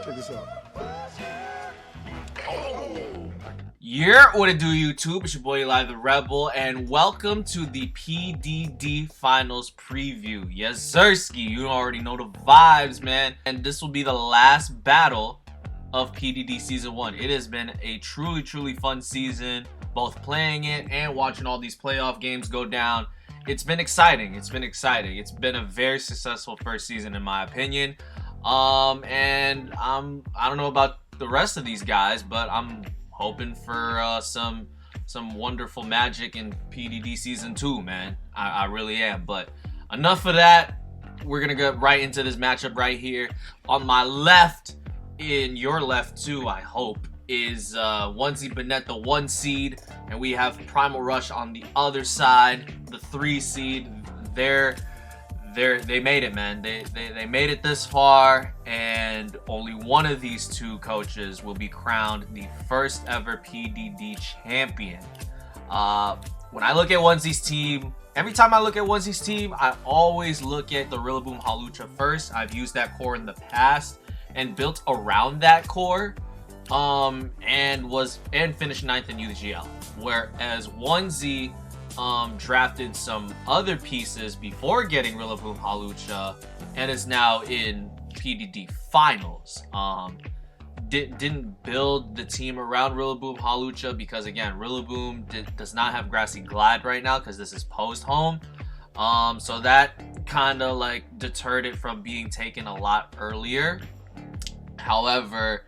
Check this out. Yeah, what it do, YouTube? It's your boy Eli the Rebel, and welcome to the PDD Finals preview. Yes, Sirski, you already know the vibes, man. And this will be the last battle of PDD Season 1. It has been a truly fun season, both playing it and watching all these playoff games go down. It's been exciting. It's been a very successful first season, in my opinion. And I don't know about the rest of these guys, but I'm hoping for some wonderful magic in PDD Season 2, man. I really am. But enough of that. We're going to get right into this matchup right here. On my left, in your left too, I hope, is Onesie Bennett, the 1 seed. And we have Primal Rush on the other side, the 3 seed. They made it, man. They made it this far, and only one of these two coaches will be crowned the first ever PDD champion. When I look at Onesie's team, every time I look at Onesie's team, I always look at the Rillaboom Hawlucha first. I've used that core in the past and built around that core, and finished 9th in UGL. Whereas Onesie drafted some other pieces before getting Rillaboom Hawlucha and is now in PDD Finals. Didn't build the team around Rillaboom Hawlucha because, again, Rillaboom does not have Grassy Glide right now because this is post-home. So that kind of like deterred it from being taken a lot earlier. However,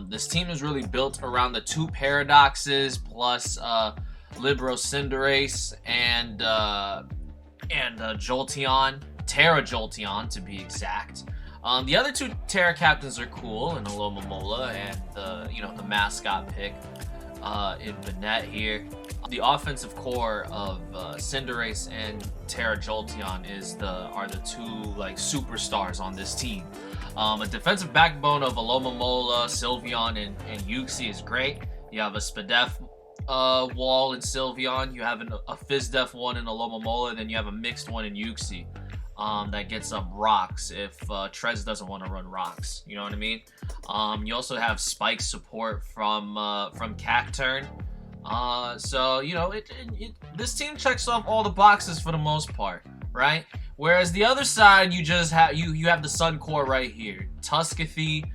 this team is really built around the 2 Paradoxes plus Libero Cinderace and Jolteon, Terra Jolteon to be exact. The other 2 Terra captains are cool, in Alomomola and the mascot pick in Bennett here. The offensive core of Cinderace and Terra Jolteon are the 2 like superstars on this team. A defensive backbone of Alomomola, Sylveon, and Uxie is great. You have a Spadef wall in Sylveon, you have a Fizdef one in Alomomola, and then you have a mixed one in Uxie that gets up rocks if Trez doesn't want to run rocks. You know what I mean? You also have spike support from Cacturne. So this team checks off all the boxes for the most part, right? Whereas the other side, you just have you have the Sun Core right here: Tuskathy,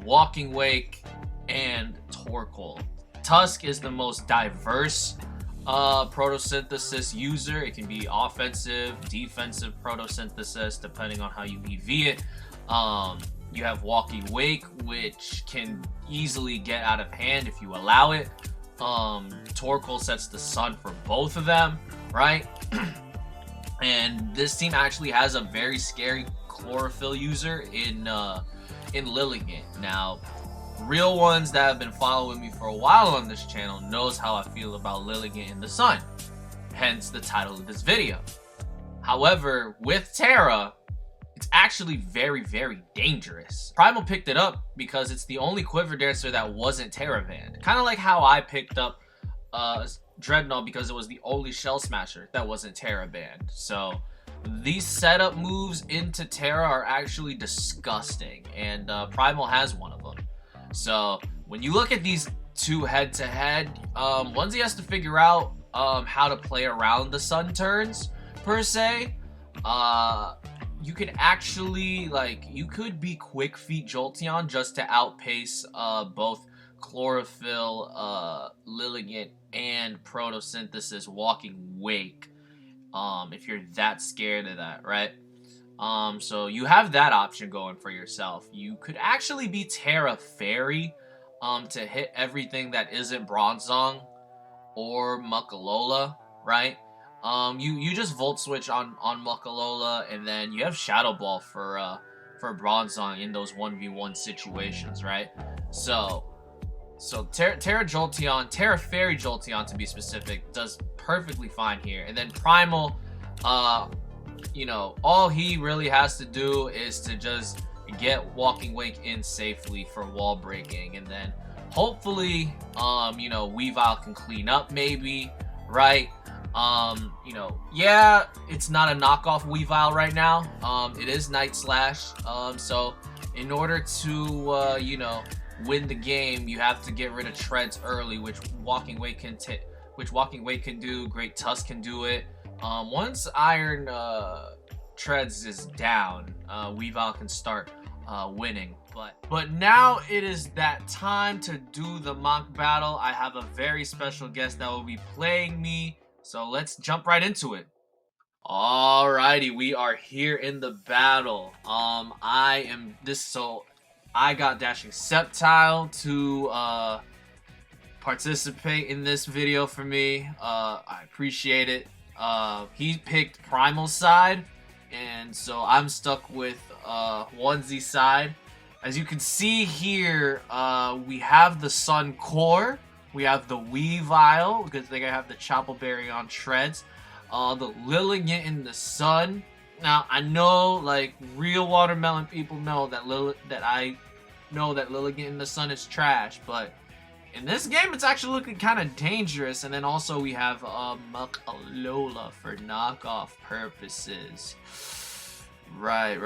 Walking Wake, and Torkoal. Tusk is the most diverse photosynthesis user. It can be offensive, defensive photosynthesis, depending on how you EV it. You have Walking Wake, which can easily get out of hand if you allow it. Torkoal sets the sun for both of them, right? And this team actually has a very scary chlorophyll user in LILLIGANT. Now, real ones that have been following me for a while on this channel knows how I feel about LILLIGANT in the sun, hence the title of this video. However, with Terra, it's actually very dangerous. Primal picked it up because it's the only Quiver Dancer that wasn't Terra banned. Kind of like how I picked up Dreadnought because it was the only Shell Smasher that wasn't Terra banned. So these setup moves into Terra are actually disgusting, and Primal has one of them. So when you look at these 2 head-to-head, Onesie has to figure out how to play around the sun turns, per se. You could actually, you could be Quick Feet Jolteon just to outpace both Chlorophyll, LILLIGANT, and Photosynthesis Walking Wake, if you're that scared of that, right? So you have that option going for yourself. You could actually be Terra Fairy to hit everything that isn't Bronzong or Muckalola, right? You just Volt Switch on Muckalola, and then you have Shadow Ball for Bronzong in those 1v1 situations, right? So Terra Jolteon, Terra Fairy Jolteon to be specific, does perfectly fine here. And then Primal, all he really has to do is to just get Walking Wake in safely for wall breaking, and then hopefully Weavile can clean up maybe, right? You know, yeah, it's not a knockoff Weavile right now. It is Night Slash. So in order to, you know, win the game, you have to get rid of Treads early, which Walking Weight can do. Great Tusk can do it. Once Iron Treads is down, Weavile can start winning. But now it is that time to do the mock battle. I have a very special guest that will be playing me, so let's jump right into it. Alrighty, we are here in the battle. I got Dashing Sceptile to participate in this video for me. I appreciate it. He picked Primal side, and so I'm stuck with Onesie side. As you can see here, we have the Sun Core, we have the Weavile, because they have the Choppleberry on Treads, the Lilligant in the Sun. Now, I know, like, real watermelon people know that I know that Lilligant in the Sun is trash, but in this game, it's actually looking kind of dangerous. And then also we have Muck Alola for knockoff purposes. Right.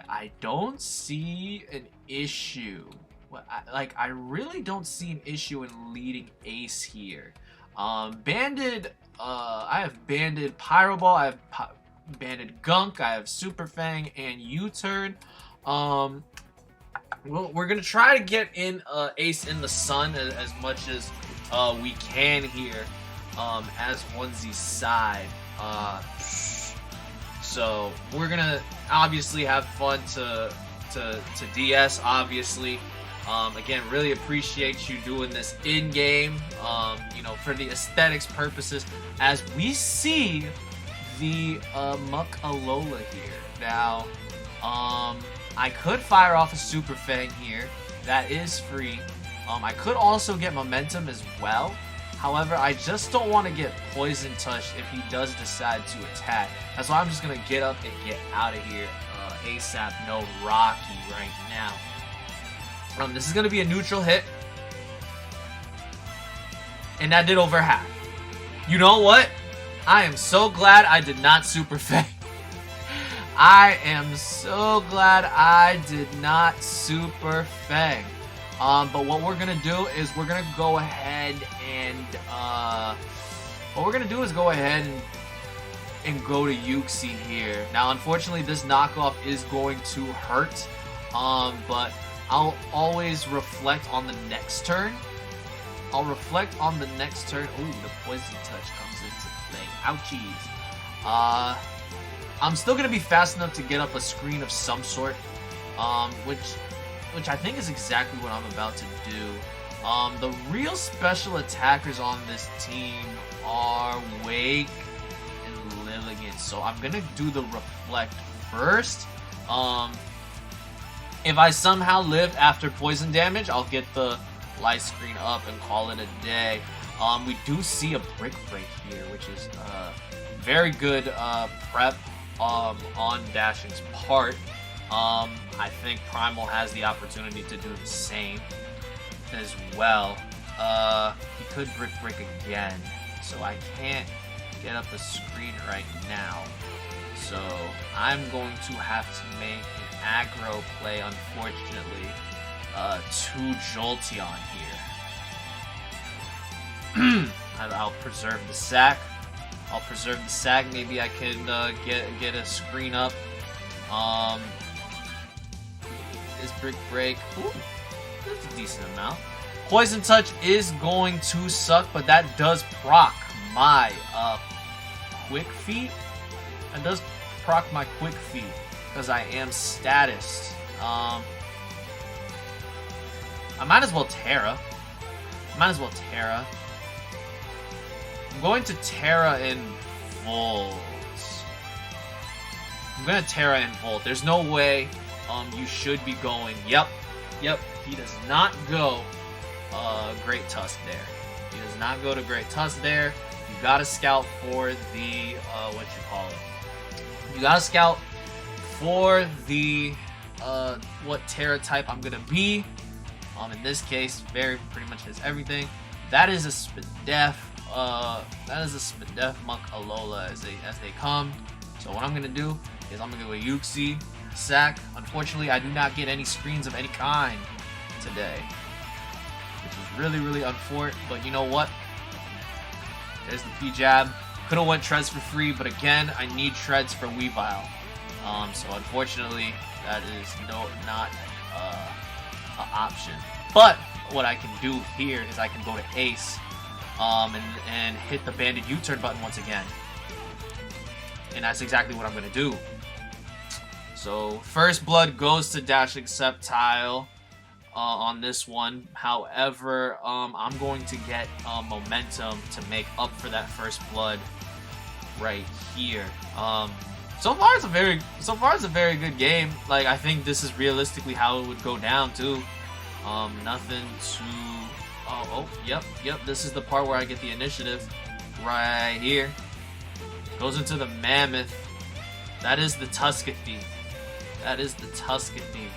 I don't see an issue. I really don't see an issue in leading Ace here. Banded, I have banded Pyro Ball, I have banded Gunk, I have Super Fang and U-Turn. Well, we're gonna try to get in Ace in the Sun as much as we can here, as Onesie's side. So we're gonna obviously have fun to DS, obviously. Again, really appreciate you doing this in game. You know, for the aesthetics purposes, as we see the Muck Alola here. Now, I could fire off a Super Fang here. That is free. I could also get Momentum as well. However, I just don't want to get Poison Touch if he does decide to attack. That's why I'm just going to get up and get out of here ASAP. No Rocky right now. This is going to be a neutral hit. And that did over half. You know what? I am so glad I did not Super Fang. I am so glad I did not Super Fang. But what we're gonna do is we're gonna go ahead and go to Uxie here. Now, unfortunately, this knockoff is going to hurt. But I'll always reflect on the next turn. Ooh, the Poison Touch comes into play. Ouchies. I'm still gonna be fast enough to get up a screen of some sort, which I think is exactly what I'm about to do. The real special attackers on this team are Wake and Lilligant, so I'm gonna do the Reflect first. If I somehow live after poison damage, I'll get the light screen up and call it a day. We do see a Brick Break here, which is very good prep on Dashing's part. I think Primal has the opportunity to do the same as well. He could Brick Break again, so I can't get up the screen right now. So I'm going to have to make an aggro play, unfortunately, to Jolteon here. I'll preserve the sack. Maybe I can get a screen up. Is Brick Break? Ooh, that's a decent amount. Poison Touch is going to suck, but that does proc my Quick Feet. That does proc my Quick Feet because I am status. I might as well Terra. I'm going to Terra in Volt. There's no way you should be going. Yep. He does not go Great Tusk there. You gotta scout for the what Terra type I'm gonna be. In this case, pretty much has everything. That is a Spadef. that is a Spadef Monk Alola as they come. So what I'm gonna do is I'm gonna go Yuxi, sack. Unfortunately, I do not get any screens of any kind today, which is really unfortunate. But you know what? There's the P-Jab. Could have went Treads for free, but again, I need Treads for Weavile. So unfortunately, that is not an option. But what I can do here is I can go to Ace, and hit the Banded U-turn button once again. And that's exactly what I'm gonna do. So first blood goes to Dashing Sceptile on this one. However, I'm going to get momentum to make up for that first blood right here. So far it's a very good game. Like, I think this is realistically how it would go down too. Nothing to yep, this is the part where I get the initiative right here. Goes into the Mammoth. That is the Tuscathy.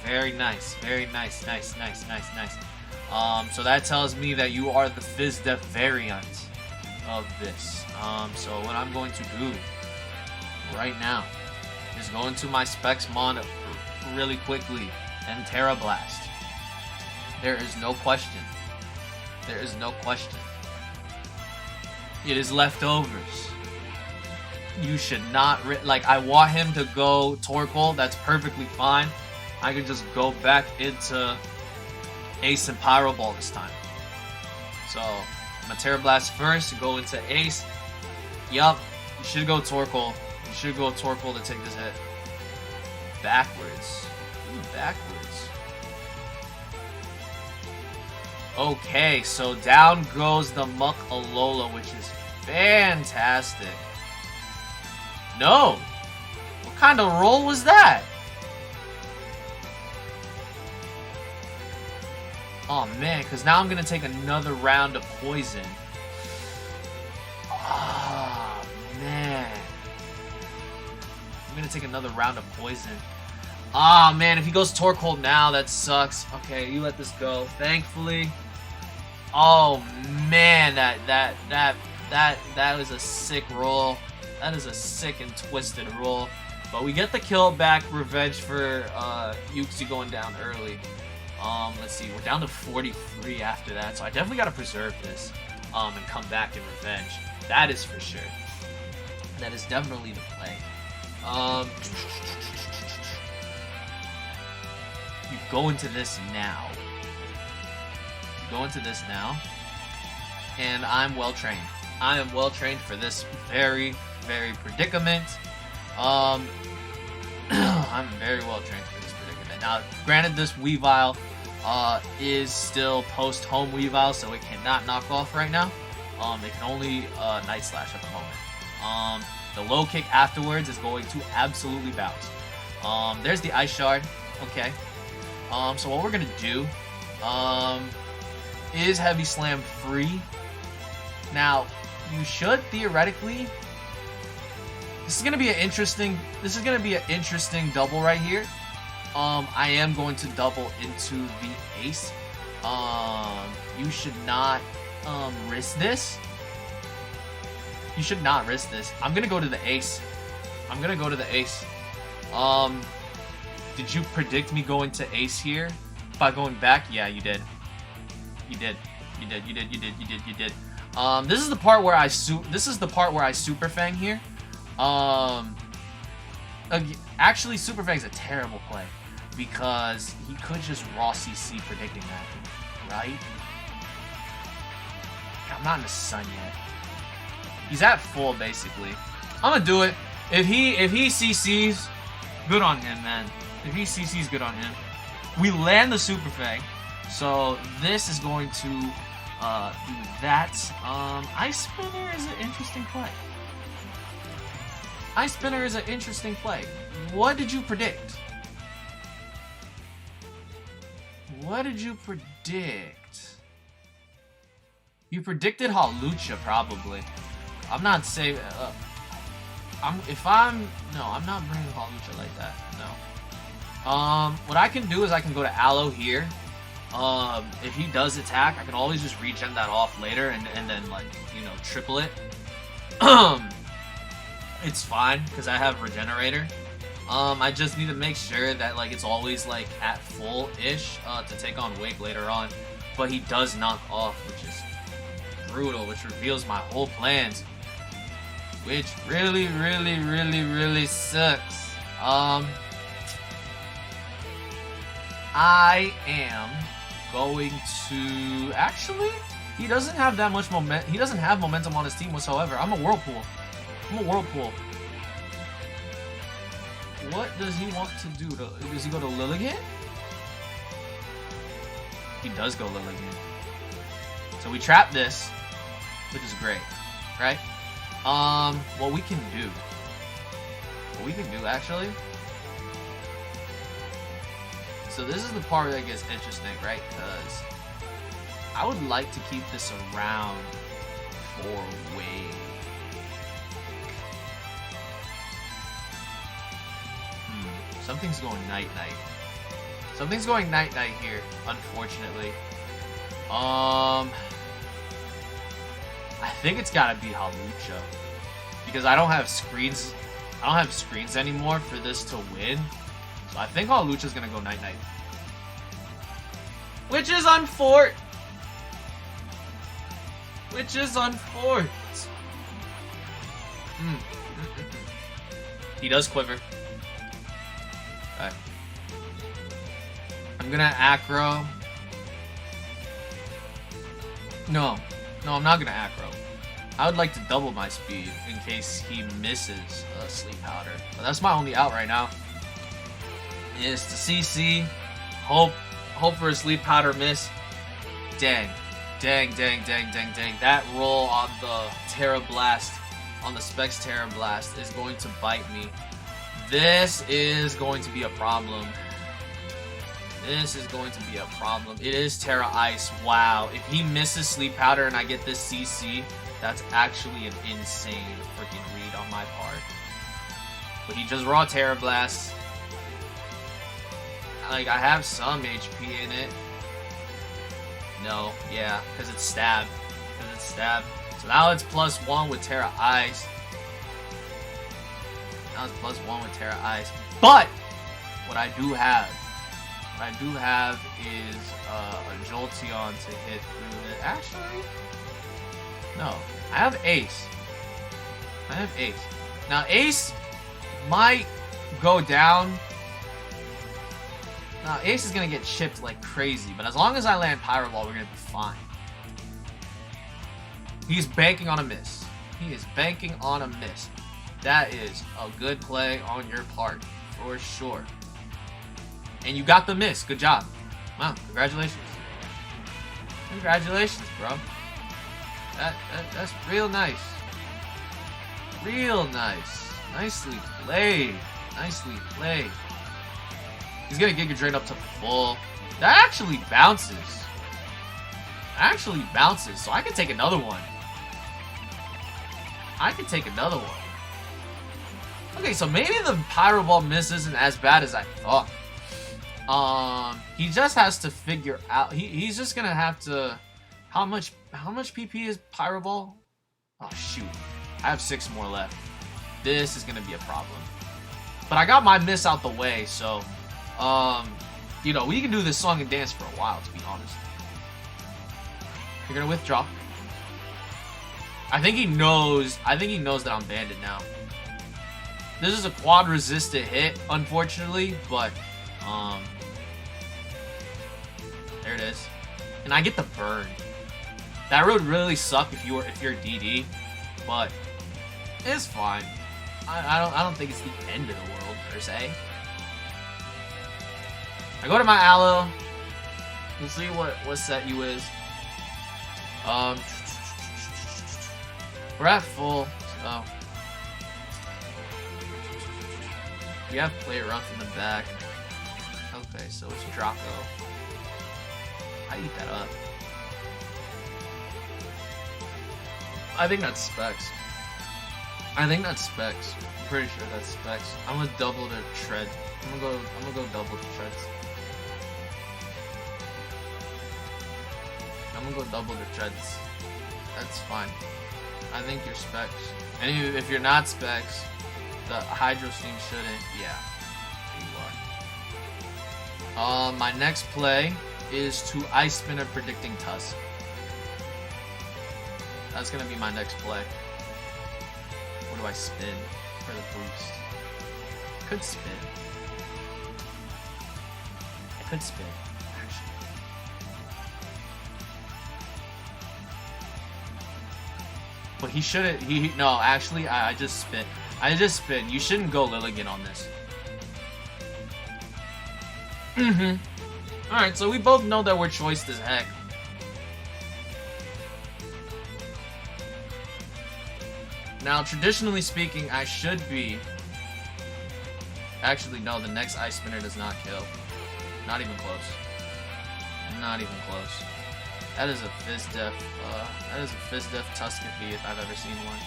Very nice. Nice. So that tells me that you are the Fizdef variant of this. So what I'm going to do right now is go into my Spexmon really quickly and Terra Blast. There is no question. It is leftovers. You should not like, I want him to go Torkoal. That's perfectly fine. I could just go back into Ace and Pyro Ball this time. So I'm gonna Terra Blast first, go into Ace. Yup, you should go Torkoal. You should go Torkoal to take this hit. Backwards. Backwards. Okay, so down goes the Muck Alola, which is fantastic. No! What kind of roll was that? Oh man, because now I'm going to take another round of poison. Oh man. I'm going to take another round of poison. Ah man, if he goes Torkoal now, that sucks. Okay, you let this go. Thankfully. Oh man, that was a sick roll. That is a sick and twisted roll. But we get the kill back, revenge for Yuxi going down early. Let's see, we're down to 43 after that, so I definitely gotta preserve this and come back in revenge. That is for sure. That is definitely the play. You go into this now. And I'm well trained. I am well trained for this very predicament. I'm very well trained for this predicament. Now, granted, this Weavile is still post-home Weavile, so it cannot knock off right now. It can only Night Slash at the moment. The low kick afterwards is going to absolutely bounce. There's the Ice Shard. Okay. So what we're gonna do is Heavy Slam free. Now, you should theoretically. This is gonna be an interesting double right here. I am going to double into the Ace. You should not risk this. You should not risk this. I'm gonna go to the Ace. Did you predict me going to Ace here by going back? Yeah, you did. You did. This is the part where I Super Fang here. Actually, Super Fang's a terrible play because he could just raw CC predicting that, right? I'm not in the sun yet. He's at full basically. I'm gonna do it. If he CCs, good on him, man. If he CCs, good on him. We land the Super Fang, so this is going to do that. Ice Spinner is an interesting play. What did you predict? You predicted Hawlucha, probably. I'm not saying. I'm not bringing Hawlucha like that. No. What I can do is I can go to Aloe here, if he does attack, I can always just regen that off later and then, like, you know, triple it. It's fine, because I have Regenerator. I just need to make sure that, like, it's always, like, at full-ish to take on Wake later on. But he does knock off, which is brutal, which reveals my whole plans. Which really, really, really, really sucks. I am going to... Actually, he doesn't have that much momentum. He doesn't have momentum on his team whatsoever. I'm a Whirlpool. What does he want to do? Does he go to LILLIGANT? He does go LILLIGANT. So we trap this, which is great, right? What we can do actually. So this is the part that gets interesting, right? Because I would like to keep this around for Wave. Something's going night-night. Something's going night-night here, unfortunately. I think it's gotta be Hawlucha. Because I don't have screens. I don't have screens anymore for this to win. So I think Hawlucha's gonna go night-night. Which is unfortunate. He does quiver. Okay. I'm gonna Acro. No, I'm not gonna Acro. I would like to double my speed in case he misses Sleep Powder. But that's my only out right now. Is to CC. Hope for a Sleep Powder miss. Dang. That roll on the Terra Blast, on the Specs Terra Blast, is going to bite me. This is going to be a problem. It is Terra Ice. Wow. If he misses Sleep Powder and I get this CC, that's actually an insane freaking read on my part. But he just raw Terra Blast. Like, I have some HP in it. No, yeah, because it's stab. So now it's +1 with Terra Ice. But what I do have is a Jolteon to hit through it. Actually, no, I have Ace. Now Ace might go down. Now Ace is gonna get chipped like crazy, but as long as I land Pyro Ball, we're gonna be fine. He's banking on a miss. That is a good play on your part, for sure. And you got the miss. Good job. Wow, congratulations. Congratulations, bro. That's real nice. Nicely played. He's gonna Giga Drain up to full. That actually bounces. So I can take another one. Okay, so maybe the Pyro Ball miss isn't as bad as I thought. He just has to figure out. He's just gonna have to. How much PP is Pyro Ball? Oh shoot, I have 6 more left. This is gonna be a problem. But I got my miss out the way, so you know, we can do this song and dance for a while, to be honest. You're gonna withdraw. I think he knows that I'm banded now. This is a quad resistant hit, unfortunately, but there it is. And I get the burn. That would really suck if you're DD, but it's fine. I don't think it's the end of the world per se. I go to my Aloe. We'll see what set you is. We're at full, so we have Play Rough in the back. Okay, so it's Draco. I eat that up. I think that's Specs. I'm pretty sure that's Specs. I'm gonna double the tread. I'm gonna go double the treads. I'm gonna go double the treads. That's fine. I think you're specs. And if you're not specs, the Hydro Steam shouldn't. Yeah, there you are. My next play is to Ice Spinner predicting Tusk. That's gonna be my next play. What do I spin for the boost? I could spin. I could spin, actually. But he shouldn't. No, actually, I just spin. I just spin. You shouldn't go Lilligant on this. Alright, so we both know that we're choiced as heck. Now, traditionally speaking, I should be... Actually, no, the next Ice Spinner does not kill. Not even close. Not even close. That is a Fizdef, Tuskathy if I've ever seen one.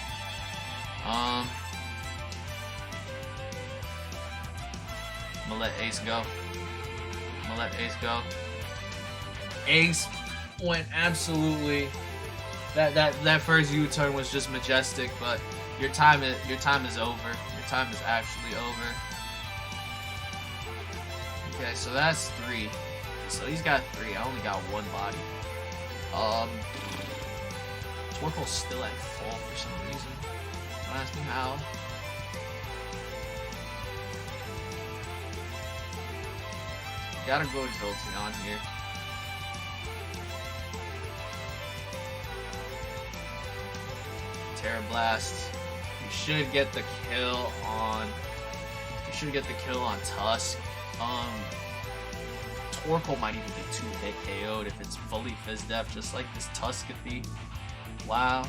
I'm gonna let Ace go. Ace went absolutely... That first U-turn was just majestic, but your time is over. Your time is actually over. Okay, so that's 3. So he's got 3. I only got 1 body. Torkoal's still at full for some reason. Don't ask me how. Gotta go Jolteon here. Terra Blast. You should get the kill on. Tusk. Torkoal might even get 2-hit KO'd if it's fully Fizdef, just like this Tuskathy. Wow.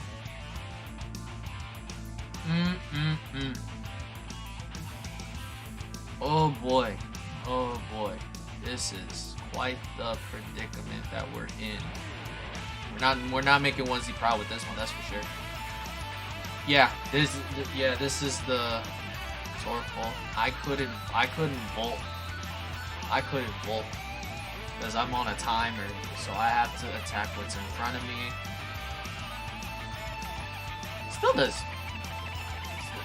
Oh boy. Oh boy. This is quite the predicament that we're in. We're not making 1Z Proud with this one, that's for sure. Yeah, this is the Torkoal. I couldn't volt. Because I'm on a timer, so I have to attack what's in front of me. Still does.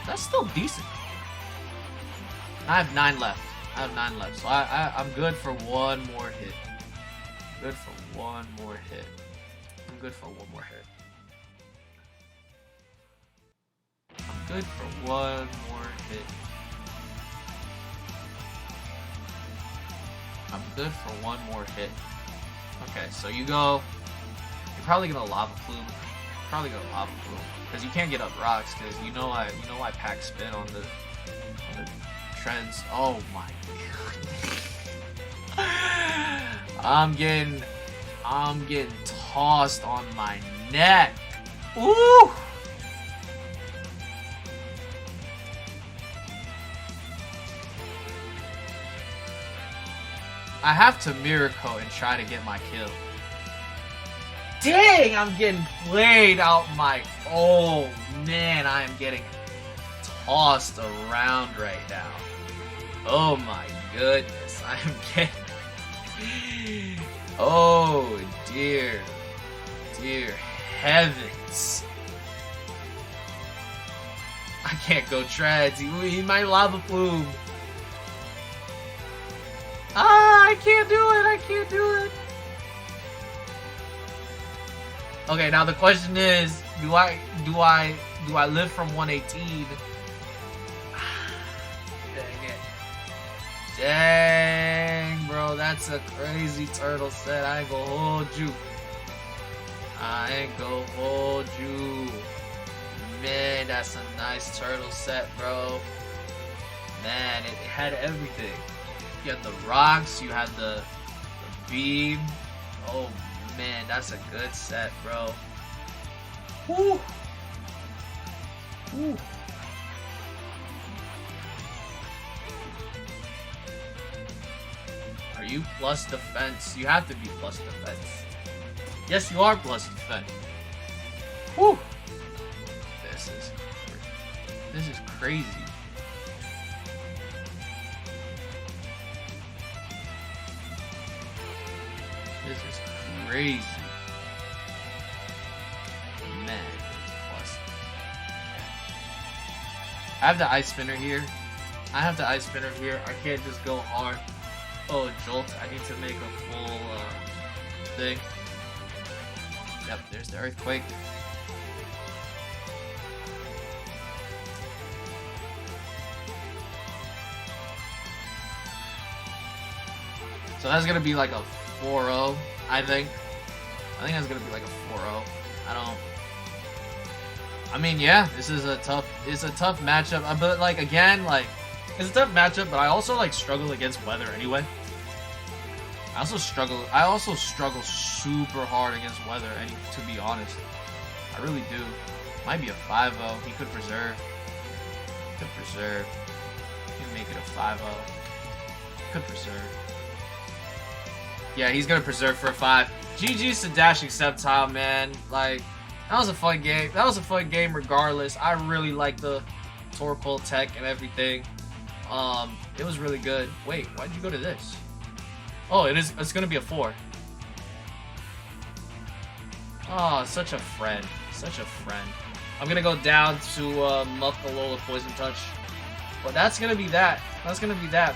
That's still decent. I have 9 left. So I'm good for 1 more hit. I'm good for one more hit. I'm good for one more hit. Okay, so you go. You're probably gonna Lava Plume. Because you can't get up rocks. Because you know I pack spin on the treads. Oh my god. I'm getting tossed on my neck. Ooh. I have to Miracle and try to get my kill. Dang, I'm getting played out my... Oh, man, I am getting tossed around right now. Oh, my goodness. I am getting... Oh, dear. Dear heavens. I can't go treads. He might Lava Plume. Ah, I can't do it. Okay, now the question is, do I live from 118? Dang it. Dang, bro, that's a crazy turtle set. I ain't gonna hold you. Man, that's a nice turtle set, bro. Man, it had everything. You had the rocks, you had the beam. Oh man, that's a good set, bro. Woo! Woo! Are you plus defense? You have to be plus defense. Yes, you are plus defense. Woo! This is crazy. This is crazy. I have the Ice Spinner here. I can't just go hard. Oh, Jolt. I need to make a full thing. Yep, there's the Earthquake. So that's gonna be like a 4-0, I think. I think that's gonna be like a 4-0. I mean, yeah, it's a tough matchup. But like again, like it's a tough matchup. But I also like struggle against weather anyway. I also struggle super hard against weather. To be honest, I really do. Might be a 5-0. He could preserve. He can make it a 5-0. Could preserve. Yeah, he's gonna preserve for a 5. GG's to Dashing Sceptile, man. Like, that was a fun game. Regardless. I really like the Torkoal tech and everything. It was really good. Wait, why did you go to this? Oh, it's gonna be a 4. Oh, such a friend. I'm gonna go down to Muffalola Poison Touch. But that's gonna be that.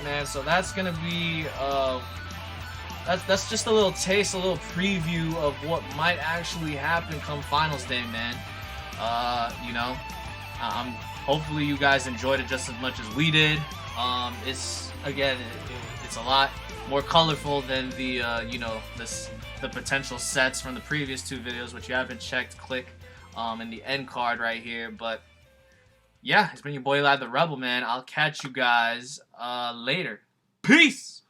Man. So that's gonna be that's just a little taste, a little preview of what might actually happen come finals day, man. You know, hopefully you guys enjoyed it just as much as we did. It's again, it's a lot more colorful than the the potential sets from the previous 2 videos, which you haven't checked. Click in the end card right here. But yeah, it's been your boy Lad the Rebel, man. I'll catch you guys later. Peace.